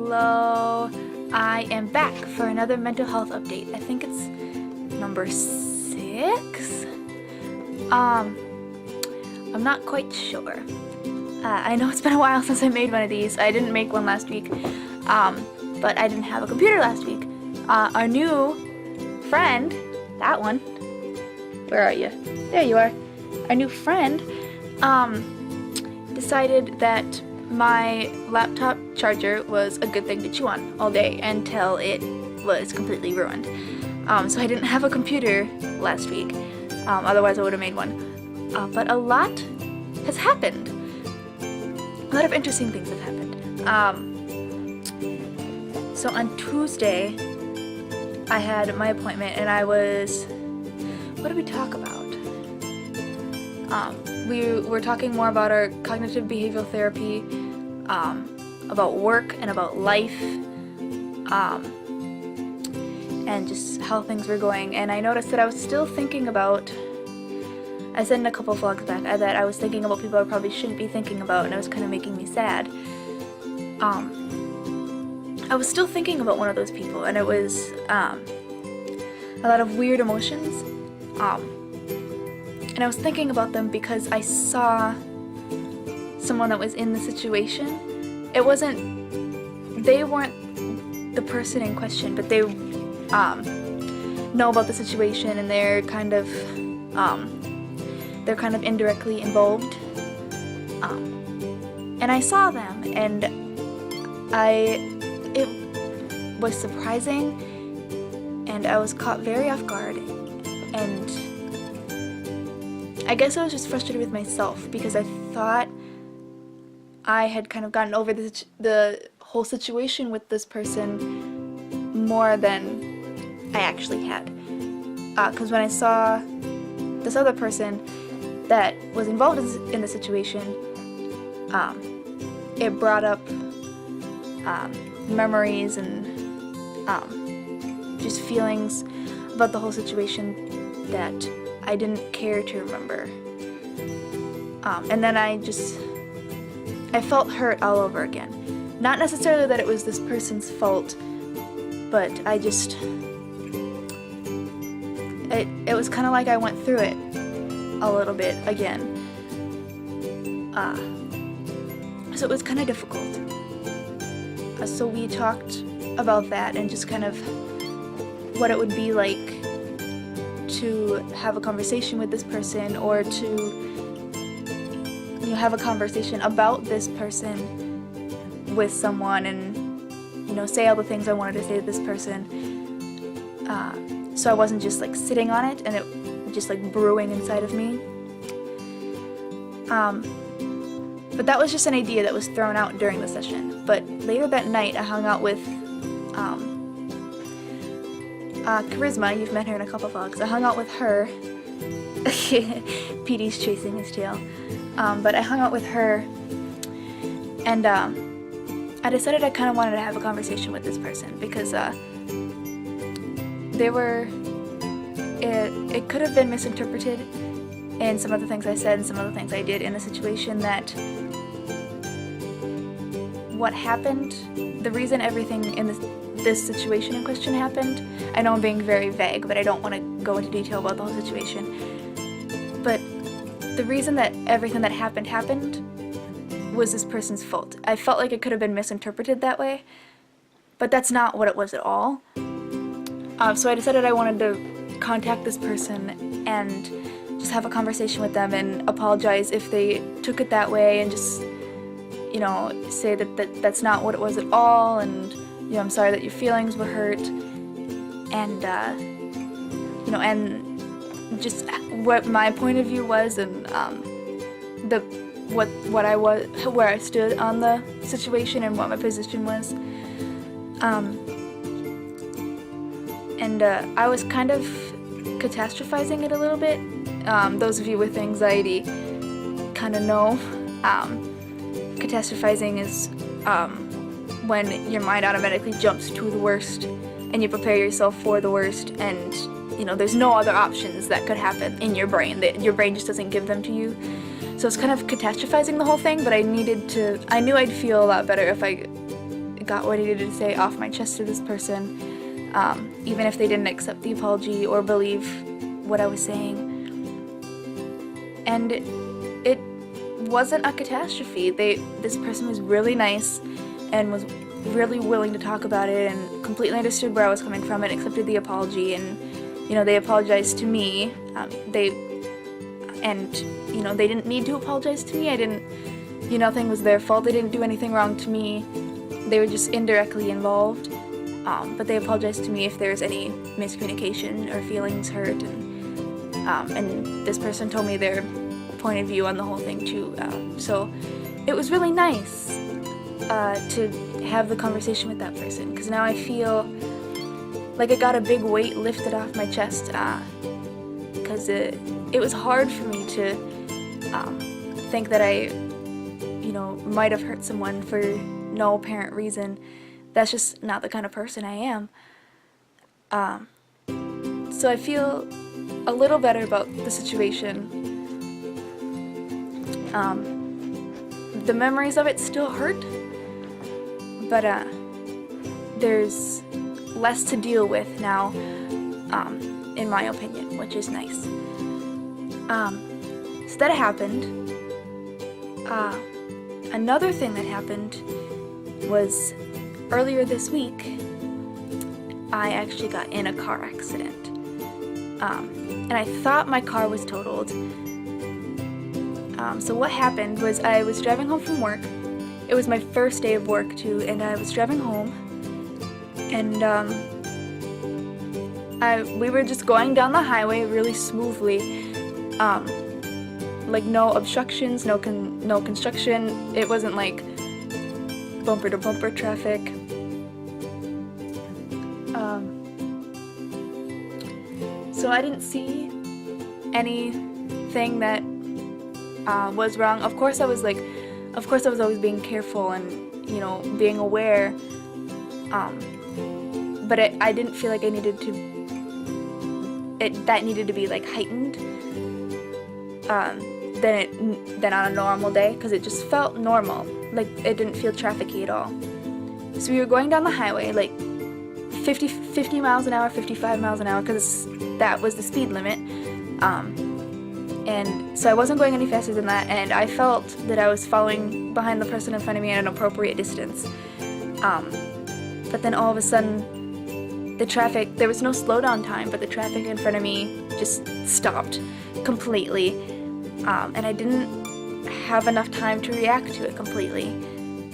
Hello, I am back for another mental health update. I think it's number 6? I'm not quite sure. I know it's been a while since I made one of these. I didn't make one last week, but I didn't have a computer last week. Our new friend, that one, where are you? There you are. Our new friend, decided that my laptop charger was a good thing to chew on all day until it was completely ruined. So I didn't have a computer last week, otherwise I would have made one. But a lot has happened. A lot of interesting things have happened. So on Tuesday, I had my appointment and I was... What did we talk about? We were talking more about our cognitive behavioral therapy, about work and about life, and just how things were going. And I noticed that I was still thinking about, I said in a couple vlogs back that I was thinking about people I probably shouldn't be thinking about, and it was kind of making me sad. I was still thinking about one of those people, and it was a lot of weird emotions. And I was thinking about them because I saw someone that was in the situation. They weren't the person in question, but they know about the situation, and they're kind of indirectly involved. And I saw them, and it was surprising, and I was caught very off guard, and I guess I was just frustrated with myself because I thought I had kind of gotten over the whole situation with this person more than I actually had. Because when I saw this other person that was involved in the situation, it brought up memories and just feelings about the whole situation that I didn't care to remember. And then I felt hurt all over again. Not necessarily that it was this person's fault, but it was kind of like I went through it a little bit again. So it was kind of difficult. So we talked about that and just kind of what it would be like to have a conversation with this person, or to have a conversation about this person with someone, and say all the things I wanted to say to this person, so I wasn't just like sitting on it and it just like brewing inside of me. But that was just an idea that was thrown out during the session. But later that night I hung out with Charisma. You've met her in a couple vlogs. I hung out with her. Petey's chasing his tail. But I hung out with her, and I decided I kind of wanted to have a conversation with this person because it could have been misinterpreted in some of the things I said and some of the things I did in a situation that what happened, the reason everything in this situation in question happened. I know I'm being very vague, but I don't want to go into detail about the whole situation. But the reason that everything that happened was this person's fault. I felt like it could have been misinterpreted that way, but that's not what it was at all. So I decided I wanted to contact this person and just have a conversation with them and apologize if they took it that way, and just say that that's not what it was at all, and I'm sorry that your feelings were hurt, and and just what my point of view was, and what I was, where I stood on the situation, and what my position was. And I was kind of catastrophizing it a little bit. Those of you with anxiety kind of know. Catastrophizing is when your mind automatically jumps to the worst and you prepare yourself for the worst, and there's no other options that could happen in your brain. Your brain just doesn't give them to you. So it's kind of catastrophizing the whole thing, but I knew I'd feel a lot better if I got what I needed to say off my chest to this person, even if they didn't accept the apology or believe what I was saying. And it wasn't a catastrophe. This person was really nice and was really willing to talk about it and completely understood where I was coming from and accepted the apology, and they apologized to me. They didn't need to apologize to me. Nothing was their fault. They didn't do anything wrong to me. They were just indirectly involved. But they apologized to me if there was any miscommunication or feelings hurt, and this person told me their point of view on the whole thing too. So it was really nice to have the conversation with that person, because now I feel like I got a big weight lifted off my chest, because it was hard for me to think that I might have hurt someone for no apparent reason. That's just not the kind of person I am. So I feel a little better about the situation. The memories of it still hurt, but there's less to deal with now, in my opinion, which is nice. So that happened. Another thing that happened was earlier this week, I actually got in a car accident. And I thought my car was totaled. So what happened was I was driving home from work. It was my first day of work too, and I was driving home, and we were just going down the highway really smoothly. Like no obstructions, no construction. It wasn't like bumper to bumper traffic. So I didn't see anything that was wrong. Of course I was always being careful and being aware. But I didn't feel like I needed to. That needed to be like heightened. Than on a normal day, because it just felt normal. Like it didn't feel trafficky at all. So we were going down the highway like 50 miles an hour, 55 miles an hour, because that was the speed limit. And so I wasn't going any faster than that, and I felt that I was following behind the person in front of me at an appropriate distance. But then all of a sudden, there was no slowdown time, but the traffic in front of me just stopped completely. And I didn't have enough time to react to it completely.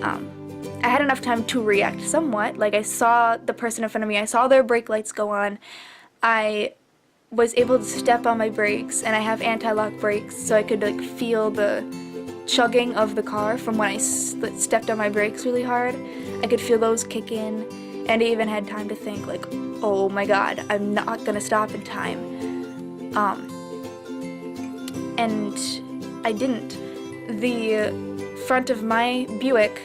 I had enough time to react somewhat. Like I saw the person in front of me, I saw their brake lights go on. I was able to step on my brakes, and I have anti-lock brakes, so I could like feel the chugging of the car from when I stepped on my brakes really hard. I could feel those kick in, and I even had time to think like, oh my god, I'm not gonna stop in time. And I didn't. The front of my Buick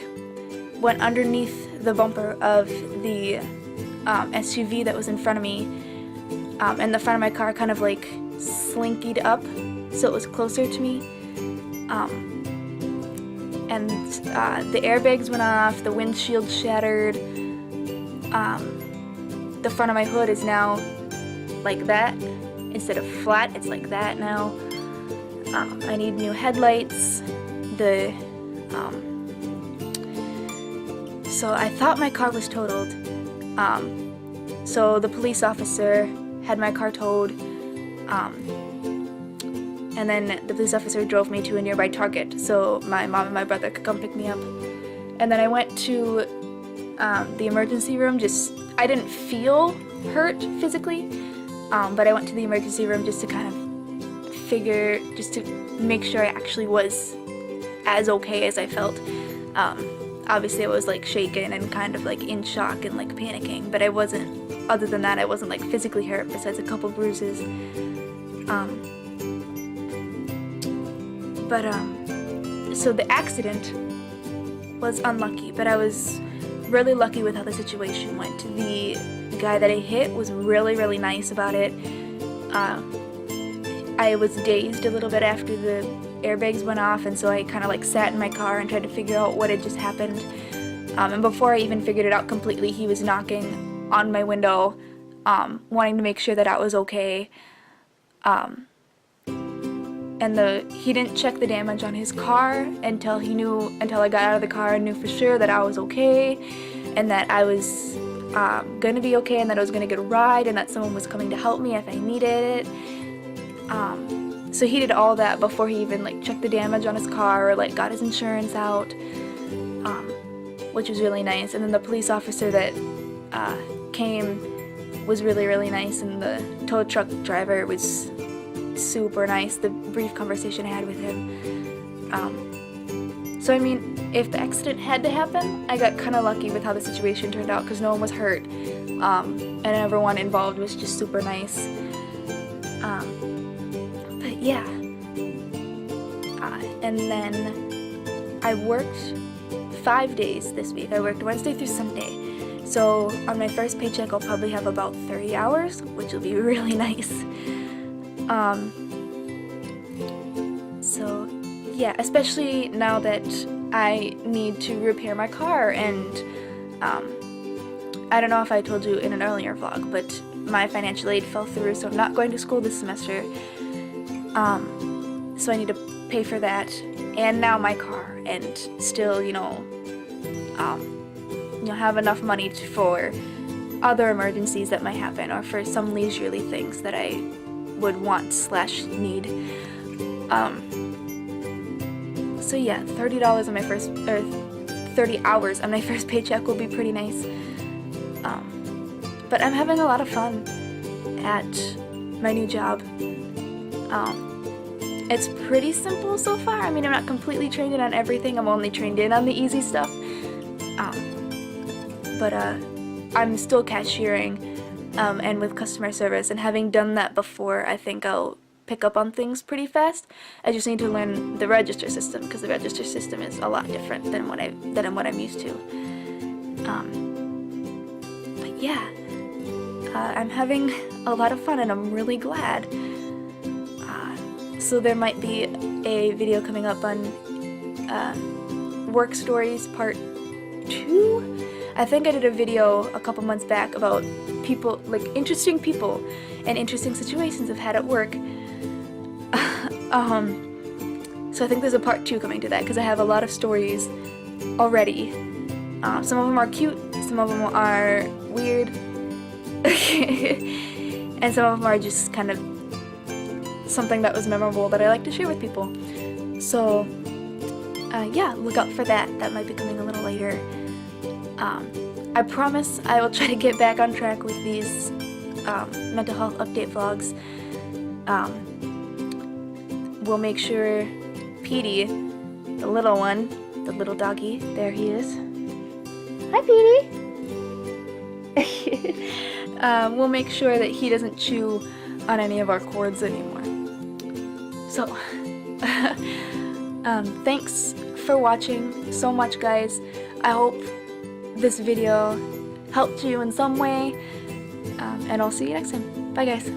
went underneath the bumper of the SUV that was in front of me, and the front of my car kind of like slinkied up so it was closer to me. And the airbags went off, the windshield shattered. The front of my hood is now like that. Instead of flat, it's like that now. I need new headlights. So I thought my car was totaled. So the police officer had my car towed. And then the police officer drove me to a nearby Target so my mom and my brother could come pick me up. And then I went to the emergency room. I didn't feel hurt physically, but I went to the emergency room just to kind of just to make sure I actually was as okay as I felt. Obviously I was like shaken and kind of like in shock and like panicking, but other than that I wasn't like physically hurt besides a couple bruises. So the accident was unlucky, but I was really lucky with how the situation went. The guy that I hit was really, really nice about it. I was dazed a little bit after the airbags went off, and so I kind of like sat in my car and tried to figure out what had just happened. And before I even figured it out completely, he was knocking on my window, wanting to make sure that I was okay. And he didn't check the damage on his car until I got out of the car and knew for sure that I was okay, and that I was gonna be okay, and that I was gonna get a ride, and that someone was coming to help me if I needed it. So he did all that before he even like checked the damage on his car or like got his insurance out, which was really nice. And then the police officer that came was really, really nice, and the tow truck driver was super nice, the brief conversation I had with him. So I mean, if the accident had to happen, I got kind of lucky with how the situation turned out, because no one was hurt, and everyone involved was just super nice. But yeah, and then I worked 5 days this week. I worked Wednesday through Sunday. So on my first paycheck, I'll probably have about 30 hours, which will be really nice. So yeah, especially now that I need to repair my car, and I don't know if I told you in an earlier vlog, but my financial aid fell through, so I'm not going to school this semester. So I need to pay for that, and now my car, and still, have enough money for other emergencies that might happen, or for some leisurely things that I would want/need. So yeah, $30 on my first, or 30 hours on my first paycheck will be pretty nice. But I'm having a lot of fun at my new job. It's pretty simple so far. I mean, I'm not completely trained in on everything. I'm only trained in on the easy stuff. But I'm still cashiering and with customer service, and having done that before, I think I'll pick up on things pretty fast. I just need to learn the register system, because the register system is a lot different than what I'm used to. But yeah, I'm having a lot of fun, and I'm really glad. So there might be a video coming up on work stories part 2. I think I did a video a couple months back about people, like interesting people and interesting situations I've had at work. So I think there's a part 2 coming to that, because I have a lot of stories already. Some of them are cute, some of them are weird, and some of them are just kind of something that was memorable that I like to share with people. So yeah, look out for that. That might be coming a little later. I promise I will try to get back on track with these mental health update vlogs. We'll make sure Petey, the little one, the little doggy, there he is. Hi, Petey! We'll make sure that he doesn't chew on any of our cords anymore. So, thanks for watching so much, guys. I hope this video helped you in some way, and I'll see you next time. Bye, guys.